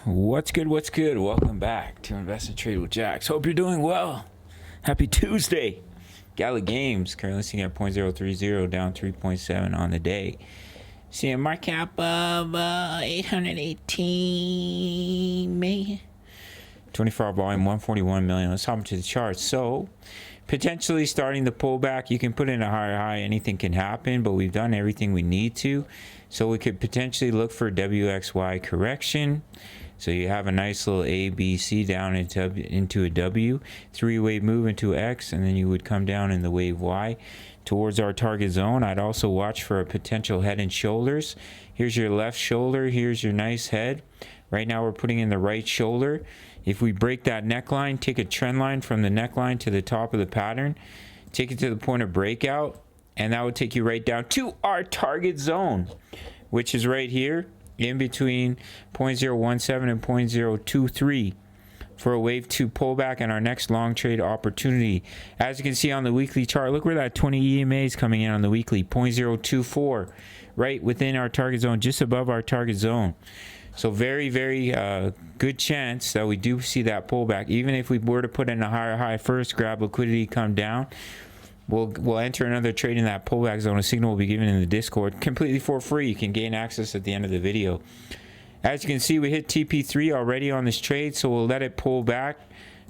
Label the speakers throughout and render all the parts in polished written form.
Speaker 1: What's good? What's good? Welcome back to Invest and Trade with Jax. Hope you're doing well. Happy Tuesday. Gala'S currently sitting at 0.030, down 3.7 on the day. Seeing a market cap of 818 million. 24-hour volume 141 million. Let's hop into the charts. So potentially starting the pullback, you can put in a higher high. Anything can happen, but we've done everything we need to. So we could potentially look for WXY correction. So you have a nice little A, B, C down into a W, three-wave move into X, and then you would come down in the wave Y towards our target zone. I'd also watch for a potential head and shoulders. Here's your left shoulder. Here's your nice head. Right now we're putting in the right shoulder. If we break that neckline, take a trend line from the neckline to the top of the pattern, take it to the point of breakout, and that would take you right down to our target zone, which is right here in between 0.017 and 0.023 for a wave 2 pullback and our next long trade opportunity. As you can see on the weekly chart, look where that 20 EMA is coming in on the weekly, 0.024, right within our target zone, just above our target zone. So very, very good chance that we do see that pullback. Even if we were to put in a higher high first, grab liquidity, come down, we'll enter another trade in that pullback zone. A signal will be given in the Discord completely for free. You can gain access at the end of the video. As you can see, we hit TP3 already on this trade, so we'll let it pull back,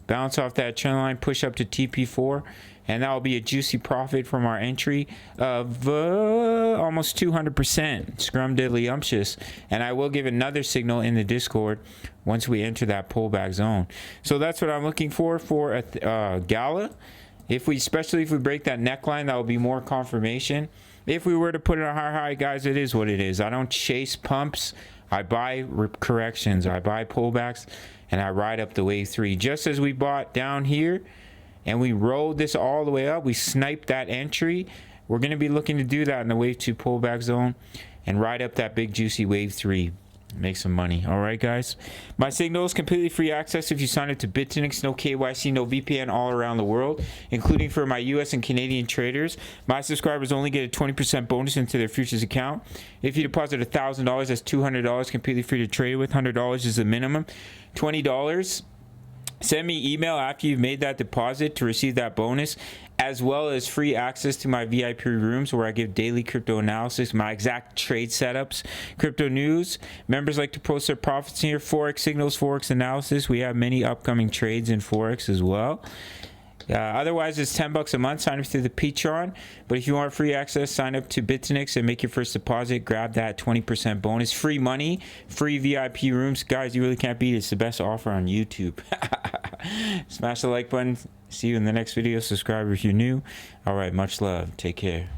Speaker 1: bounce off that trend line, push up to TP4, and that will be a juicy profit from our entry of almost 200%. Scrum diddly umptious. And I will give another signal in the Discord once we enter that pullback zone. So that's what I'm looking for a Gala. Especially if we break that neckline, that will be more confirmation. If we were to put it on high, guys, it is what it is. I don't chase pumps. I buy corrections. I buy pullbacks, and I ride up the wave 3. Just as we bought down here, and we rode this all the way up, we sniped that entry. We're going to be looking to do that in the wave 2 pullback zone and ride up that big juicy wave 3. Make some money. All right, guys. My signal is completely free access if you sign up to BTCC. No KYC, no VPN, all around the world, including for my US and Canadian traders. My subscribers only get a 20% bonus into their futures account. If you deposit $1,000, that's $200 completely free to trade with. $100 is the minimum. $20. Send me email after you've made that deposit to receive that bonus, as well as free access to my VIP rooms where I give daily crypto analysis, my exact trade setups, crypto news. Members like to post their profits here, Forex signals, Forex analysis. We have many upcoming trades in Forex as well. Otherwise, it's $10 a month. Sign up through the Patreon. But if you want free access, sign up to BTCC and make your first deposit. Grab that 20% bonus. Free money, free VIP rooms. Guys, you really can't beat it. It's the best offer on YouTube. Smash the like button. See you in the next video. Subscribe if you're new. All right, much love. Take care.